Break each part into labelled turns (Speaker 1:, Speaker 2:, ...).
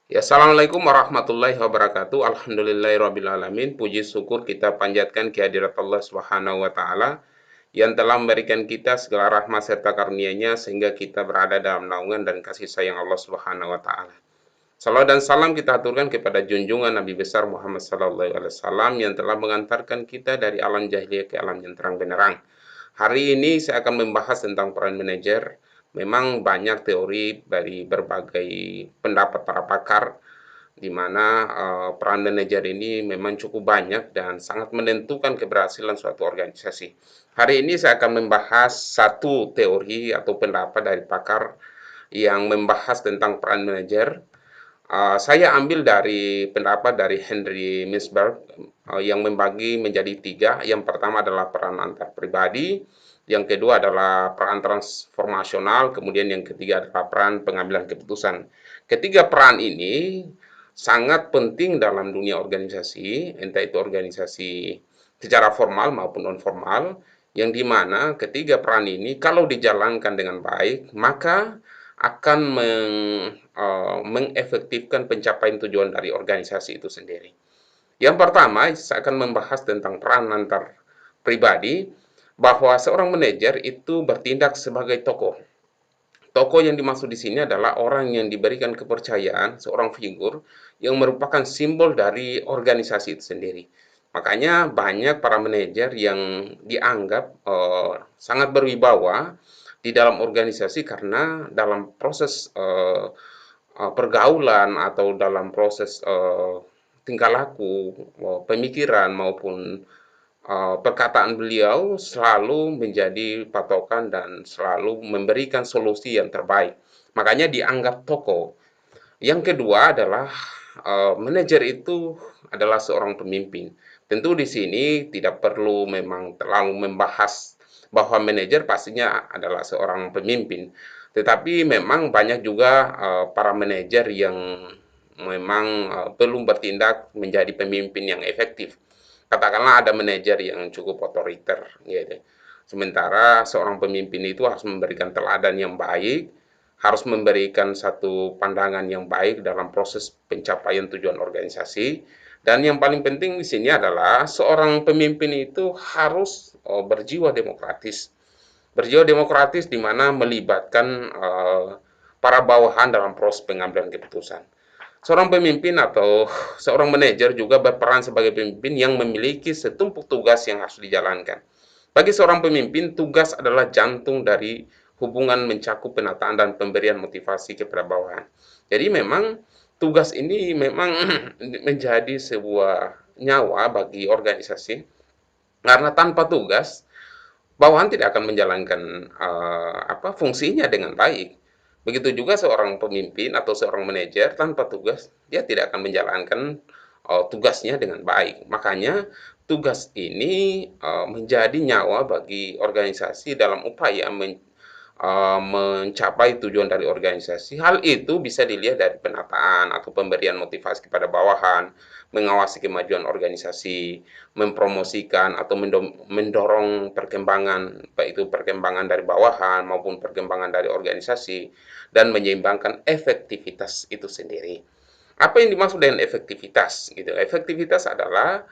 Speaker 1: Ya, assalamualaikum warahmatullahi wabarakatuh. Alhamdulillahirrabbilalamin. Puji syukur kita panjatkan kehadirat Allah Subhanahu wa Ta'ala yang telah memberikan kita segala rahmat serta karunia-Nya sehingga kita berada dalam naungan dan kasih sayang Allah Subhanahu wa Ta'ala. Salawat dan salam kita aturkan kepada junjungan Nabi besar Muhammad sallallahu alaihi wasallam yang telah mengantarkan kita dari alam jahiliyah ke alam yang terang benderang. Hari ini saya akan membahas tentang peran manajer. Memang banyak teori dari berbagai pendapat para pakar di mana peran manajer ini memang cukup banyak dan sangat menentukan keberhasilan suatu organisasi. Hari ini saya akan membahas satu teori atau pendapat dari pakar yang membahas tentang peran manajer. Saya ambil dari pendapat dari Henry Mintzberg yang membagi menjadi tiga. Yang pertama adalah peran antar pribadi, yang kedua adalah peran transformasional, kemudian yang ketiga adalah peran pengambilan keputusan. Ketiga peran ini sangat penting dalam dunia organisasi, entah itu organisasi secara formal maupun non formal, yang dimana ketiga peran ini kalau dijalankan dengan baik, maka akan mengefektifkan pencapaian tujuan dari organisasi itu sendiri. Yang pertama, saya akan membahas tentang peran antar pribadi, bahwa seorang manajer itu bertindak sebagai tokoh. Tokoh yang dimaksud di sini adalah orang yang diberikan kepercayaan, seorang figur yang merupakan simbol dari organisasi itu sendiri. Makanya banyak para manajer yang dianggap sangat berwibawa di dalam organisasi karena dalam proses pergaulan atau dalam proses tingkah laku, pemikiran maupun perkataan beliau selalu menjadi patokan dan selalu memberikan solusi yang terbaik. Makanya dianggap tokoh. Yang kedua adalah manajer itu adalah seorang pemimpin. Tentu di sini tidak perlu memang terlalu membahas bahwa manajer pastinya adalah seorang pemimpin. Tetapi memang banyak juga para manajer yang memang belum bertindak menjadi pemimpin yang efektif. Katakanlah ada manajer yang cukup otoriter, gitu. Sementara seorang pemimpin itu harus memberikan teladan yang baik, harus memberikan satu pandangan yang baik dalam proses pencapaian tujuan organisasi. Dan yang paling penting di sini adalah seorang pemimpin itu harus berjiwa demokratis. Berjiwa demokratis di mana melibatkan para bawahan dalam proses pengambilan keputusan. Seorang pemimpin atau seorang manajer juga berperan sebagai pemimpin yang memiliki setumpuk tugas yang harus dijalankan. Bagi seorang pemimpin, tugas adalah jantung dari hubungan mencakup penataan dan pemberian motivasi kepada bawahan. Jadi memang tugas ini memang menjadi sebuah nyawa bagi organisasi karena tanpa tugas bawahan tidak akan menjalankan fungsinya dengan baik. Begitu juga seorang pemimpin atau seorang manajer tanpa tugas, dia tidak akan menjalankan tugasnya dengan baik. Makanya tugas ini menjadi nyawa bagi organisasi dalam upaya mencapai tujuan dari organisasi. Hal itu bisa dilihat dari penataan atau pemberian motivasi kepada bawahan, mengawasi kemajuan organisasi, mempromosikan atau mendorong perkembangan, baik itu perkembangan dari bawahan maupun perkembangan dari organisasi, dan menyeimbangkan efektivitas itu sendiri. Apa yang dimaksud dengan efektivitas? Gitu. Efektivitas adalah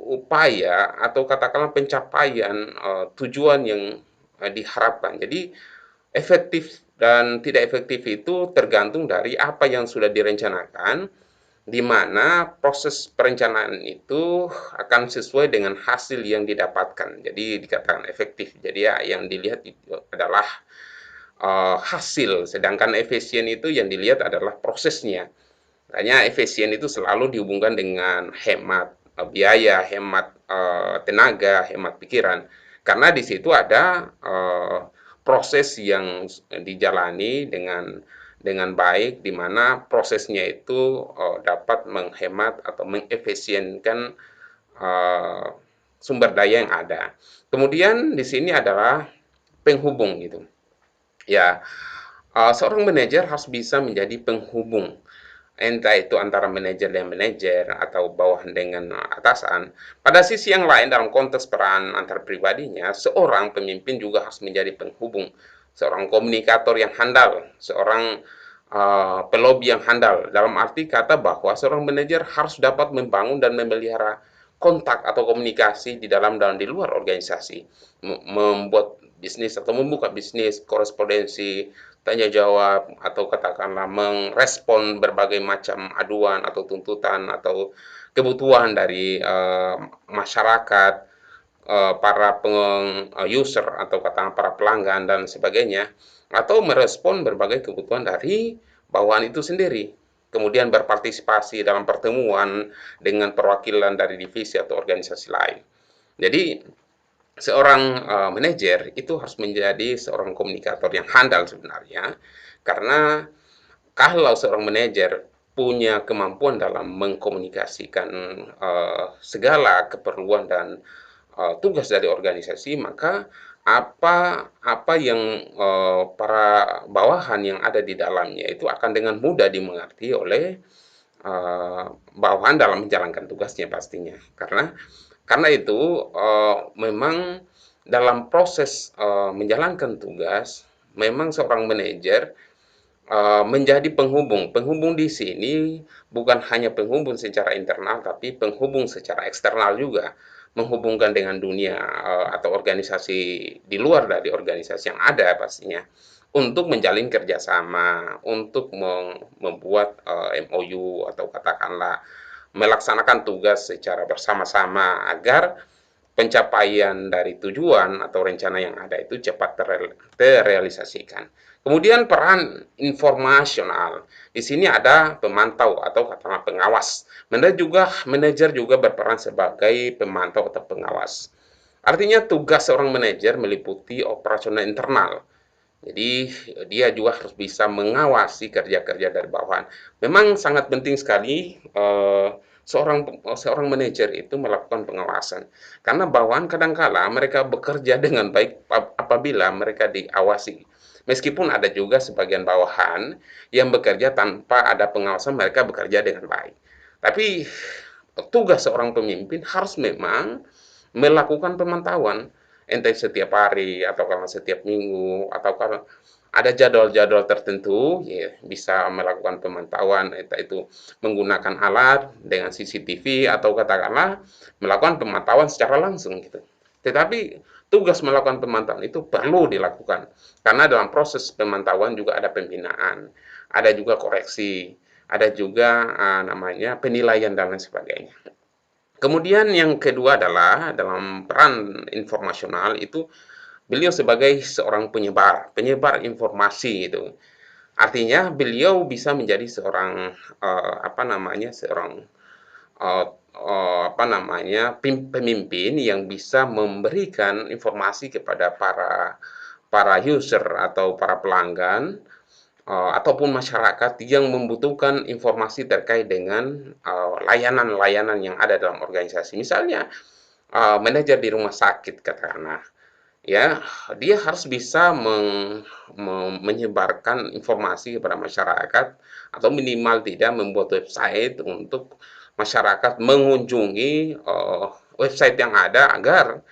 Speaker 1: upaya atau katakanlah pencapaian tujuan yang diharapkan. Jadi efektif dan tidak efektif itu tergantung dari apa yang sudah direncanakan, di mana proses perencanaan itu akan sesuai dengan hasil yang didapatkan. Jadi dikatakan efektif. Jadi ya yang dilihat itu adalah hasil, sedangkan efisien itu yang dilihat adalah prosesnya. Makanya efisien itu selalu dihubungkan dengan hemat biaya, hemat tenaga, hemat pikiran. Karena di situ ada proses yang dijalani dengan baik, di mana prosesnya itu dapat menghemat atau mengefisienkan sumber daya yang ada. Kemudian di sini adalah penghubung gitu. Ya, seorang manajer harus bisa menjadi penghubung, entah itu antara manajer dan manajer atau bawahan dengan atasan. Pada sisi yang lain, dalam konteks peran antar pribadinya, seorang pemimpin juga harus menjadi penghubung, seorang komunikator yang handal, seorang pelobi yang handal. Dalam arti kata bahwa seorang manajer harus dapat membangun dan memelihara kontak atau komunikasi di dalam dan di luar organisasi, membuat bisnis atau membuka bisnis, korespondensi, tanya jawab, atau katakanlah merespon berbagai macam aduan atau tuntutan atau kebutuhan dari masyarakat, para user atau katakanlah para pelanggan dan sebagainya, atau merespon berbagai kebutuhan dari bawahan itu sendiri. Kemudian berpartisipasi dalam pertemuan dengan perwakilan dari divisi atau organisasi lain. Jadi seorang manajer itu harus menjadi seorang komunikator yang handal sebenarnya, karena kalau seorang manajer punya kemampuan dalam mengkomunikasikan segala keperluan dan tugas dari organisasi, maka apa apa yang para bawahan yang ada di dalamnya itu akan dengan mudah dimengerti oleh bawahan dalam menjalankan tugasnya pastinya. Karena itu memang dalam proses menjalankan tugas, memang seorang manajer menjadi penghubung. Penghubung di sini bukan hanya penghubung secara internal, tapi penghubung secara eksternal juga, menghubungkan dengan dunia atau organisasi di luar dari organisasi yang ada pastinya, untuk menjalin kerjasama, untuk membuat MOU atau katakanlah melaksanakan tugas secara bersama-sama agar pencapaian dari tujuan atau rencana yang ada itu cepat terrealisasikan. Kemudian peran informasional. Di sini ada pemantau atau katakanlah pengawas. Manajer juga berperan sebagai pemantau atau pengawas. Artinya tugas seorang manajer meliputi operasional internal. Jadi dia juga harus bisa mengawasi kerja-kerja dari bawahan. Memang sangat penting sekali seorang manajer itu melakukan pengawasan. Karena bawahan kadangkala mereka bekerja dengan baik apabila mereka diawasi. Meskipun ada juga sebagian bawahan yang bekerja tanpa ada pengawasan, mereka bekerja dengan baik. Tapi tugas seorang pemimpin harus memang melakukan pemantauan, entah setiap hari atau karena setiap minggu atau karena ada jadwal-jadwal tertentu, ya, bisa melakukan pemantauan, entah itu menggunakan alat dengan CCTV atau katakanlah melakukan pemantauan secara langsung gitu. Tetapi tugas melakukan pemantauan itu perlu dilakukan karena dalam proses pemantauan juga ada pembinaan, ada juga koreksi, ada juga namanya penilaian dan lain sebagainya. Kemudian yang kedua adalah dalam peran informasional itu beliau sebagai seorang penyebar informasi itu. Artinya beliau bisa menjadi seorang apa namanya seorang apa namanya pemimpin yang bisa memberikan informasi kepada para para user atau para pelanggan ataupun masyarakat yang membutuhkan informasi terkait dengan layanan-layanan yang ada dalam organisasi. Misalnya manajer di rumah sakit katakanlah, ya dia harus bisa menyebarkan informasi kepada masyarakat atau minimal tidak membuat website untuk masyarakat mengunjungi website yang ada agar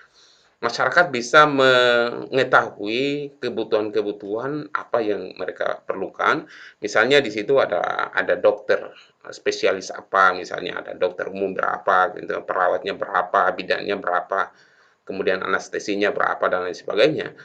Speaker 1: masyarakat bisa mengetahui kebutuhan-kebutuhan apa yang mereka perlukan. Misalnya di situ ada dokter spesialis apa, misalnya ada dokter umum berapa, gitu, perawatnya berapa, bidannya berapa, kemudian anestesinya berapa dan lain sebagainya.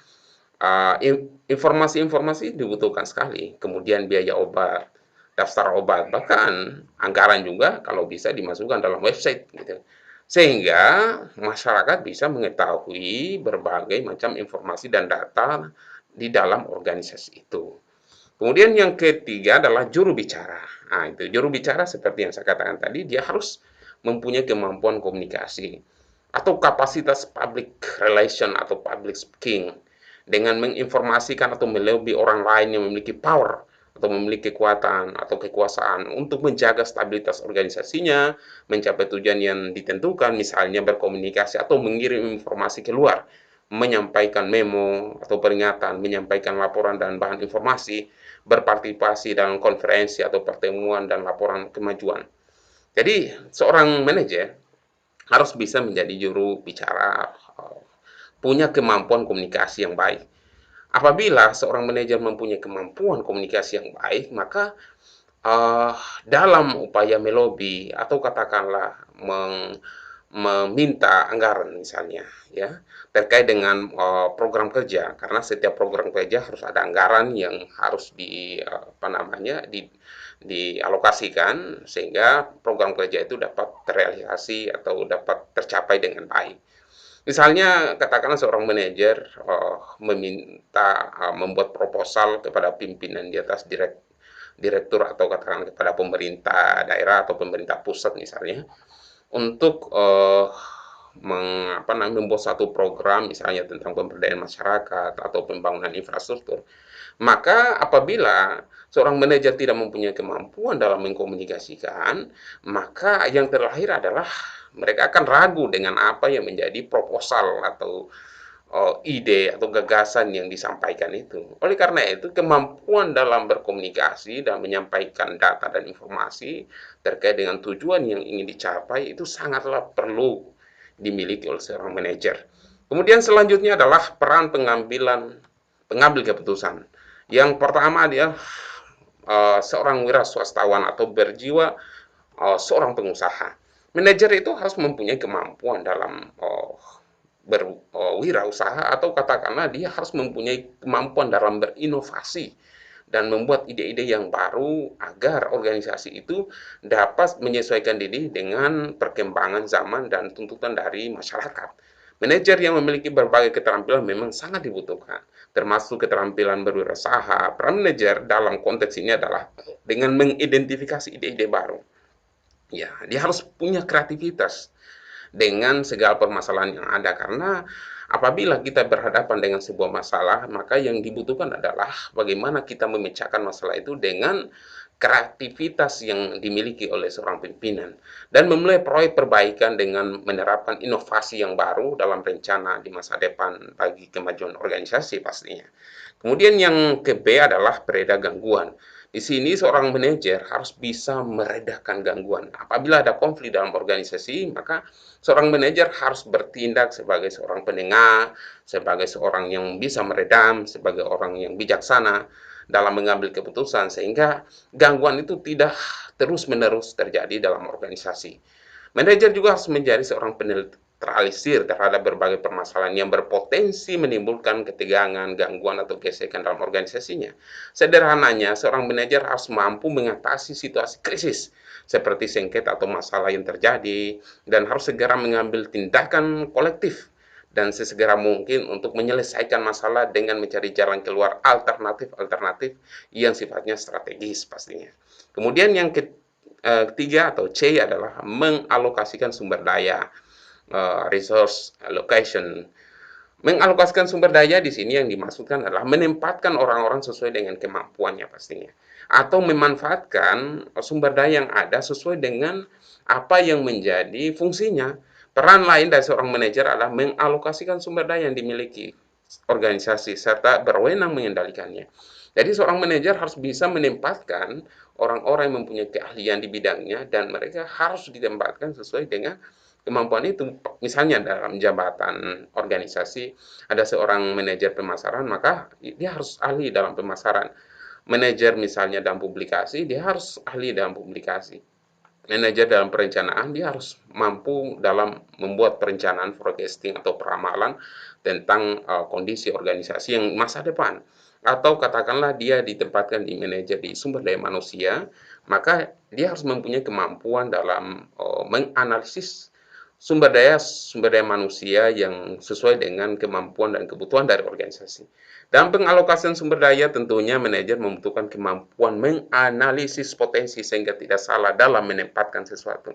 Speaker 1: Informasi-informasi dibutuhkan sekali. Kemudian biaya obat, daftar obat, bahkan anggaran juga kalau bisa dimasukkan dalam website gitu. Sehingga masyarakat bisa mengetahui berbagai macam informasi dan data di dalam organisasi itu. Kemudian yang ketiga adalah juru bicara. Nah, itu juru bicara seperti yang saya katakan tadi, dia harus mempunyai kemampuan komunikasi atau kapasitas public relation atau public speaking dengan menginformasikan atau melobi orang lain yang memiliki power atau memiliki kekuatan atau kekuasaan untuk menjaga stabilitas organisasinya, mencapai tujuan yang ditentukan, misalnya berkomunikasi atau mengirim informasi keluar, menyampaikan memo atau peringatan, menyampaikan laporan dan bahan informasi, berpartisipasi dalam konferensi atau pertemuan dan laporan kemajuan. Jadi, seorang manajer harus bisa menjadi juru bicara, punya kemampuan komunikasi yang baik. Apabila seorang manajer mempunyai kemampuan komunikasi yang baik, maka Eee, dalam upaya melobi atau katakanlah meminta anggaran misalnya ya, terkait dengan, program kerja, karena setiap program kerja harus ada anggaran yang harus apa namanya, dialokasikan sehingga program kerja itu dapat terrealisasi atau dapat tercapai dengan baik. Misalnya katakanlah seorang manajer, meminta, membuat proposal kepada pimpinan di atas direktur atau katakanlah kepada pemerintah daerah atau pemerintah pusat misalnya untuk membuat satu program misalnya tentang pemberdayaan masyarakat atau pembangunan infrastruktur. Maka apabila seorang manajer tidak mempunyai kemampuan dalam mengkomunikasikan, maka yang terlahir adalah mereka akan ragu dengan apa yang menjadi proposal atau ide atau gagasan yang disampaikan itu. Oleh karena itu, kemampuan dalam berkomunikasi dan menyampaikan data dan informasi terkait dengan tujuan yang ingin dicapai itu sangatlah perlu dimiliki oleh seorang manajer. Kemudian selanjutnya adalah peran pengambil keputusan. Yang pertama dia seorang wira swastawan atau berjiwa seorang pengusaha. Manajer itu harus mempunyai kemampuan dalam berwirausaha atau katakanlah dia harus mempunyai kemampuan dalam berinovasi dan membuat ide-ide yang baru agar organisasi itu dapat menyesuaikan diri dengan perkembangan zaman dan tuntutan dari masyarakat. Manajer yang memiliki berbagai keterampilan memang sangat dibutuhkan, termasuk keterampilan berwirausaha. Peran manajer dalam konteks ini adalah dengan mengidentifikasi ide-ide baru. Ya, dia harus punya kreativitas dengan segala permasalahan yang ada karena apabila kita berhadapan dengan sebuah masalah maka yang dibutuhkan adalah bagaimana kita memecahkan masalah itu dengan kreativitas yang dimiliki oleh seorang pimpinan dan memulai proyek perbaikan dengan menerapkan inovasi yang baru dalam rencana di masa depan bagi kemajuan organisasi pastinya. Kemudian yang ke B adalah pereda gangguan. Di sini seorang manajer harus bisa meredakan gangguan. Apabila ada konflik dalam organisasi, maka seorang manajer harus bertindak sebagai seorang penengah, sebagai seorang yang bisa meredam, sebagai orang yang bijaksana dalam mengambil keputusan sehingga gangguan itu tidak terus-menerus terjadi dalam organisasi. Manajer juga harus menjadi seorang penetralisir terhadap berbagai permasalahan yang berpotensi menimbulkan ketegangan, gangguan, atau gesekan dalam organisasinya. Sederhananya, seorang manajer harus mampu mengatasi situasi krisis seperti sengketa atau masalah yang terjadi dan harus segera mengambil tindakan kolektif dan sesegera mungkin untuk menyelesaikan masalah dengan mencari jalan keluar alternatif-alternatif yang sifatnya strategis pastinya. Kemudian yang ketiga atau C adalah mengalokasikan sumber daya, resource allocation. Mengalokasikan sumber daya di sini yang dimaksudkan adalah menempatkan orang-orang sesuai dengan kemampuannya pastinya. Atau memanfaatkan sumber daya yang ada sesuai dengan apa yang menjadi fungsinya. Peran lain dari seorang manajer adalah mengalokasikan sumber daya yang dimiliki organisasi serta berwenang mengendalikannya. Jadi seorang manajer harus bisa menempatkan orang-orang yang mempunyai keahlian di bidangnya dan mereka harus ditempatkan sesuai dengan kemampuan itu. Misalnya dalam jabatan organisasi ada seorang manajer pemasaran, maka dia harus ahli dalam pemasaran. Manajer misalnya dalam publikasi, dia harus ahli dalam publikasi. Manajer dalam perencanaan, dia harus mampu dalam membuat perencanaan forecasting atau peramalan tentang kondisi organisasi yang masa depan. Atau katakanlah dia ditempatkan di manajer di sumber daya manusia, maka dia harus mempunyai kemampuan dalam menganalisis sumber daya manusia yang sesuai dengan kemampuan dan kebutuhan dari organisasi. Dalam pengalokasian sumber daya tentunya manajer membutuhkan kemampuan menganalisis potensi sehingga tidak salah dalam menempatkan sesuatu.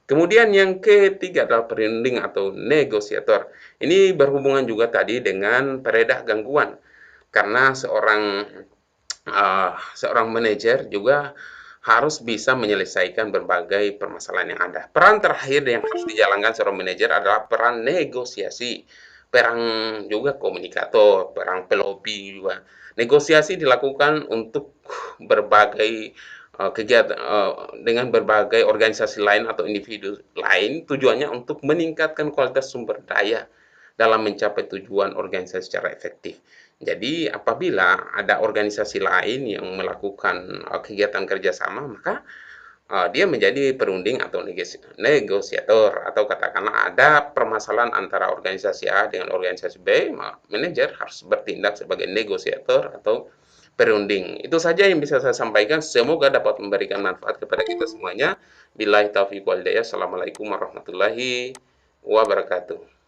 Speaker 1: Kemudian yang ketiga adalah perunding atau negosiator. Ini berhubungan juga tadi dengan peredah gangguan karena seorang manajer juga harus bisa menyelesaikan berbagai permasalahan yang ada. Peran terakhir yang harus dijalankan seorang manajer adalah peran negosiasi, peran juga komunikator, peran pelobi juga. Negosiasi dilakukan untuk berbagai kegiatan dengan berbagai organisasi lain atau individu lain, tujuannya untuk meningkatkan kualitas sumber daya dalam mencapai tujuan organisasi secara efektif. Jadi apabila ada organisasi lain yang melakukan kegiatan kerjasama, maka dia menjadi perunding atau negosiator, atau katakanlah ada permasalahan antara organisasi A dengan organisasi B, manajer harus bertindak sebagai negosiator atau perunding. Itu saja yang bisa saya sampaikan. Semoga dapat memberikan manfaat kepada kita semuanya. Billahi taufiq wal hidayah. Assalamualaikum warahmatullahi wabarakatuh.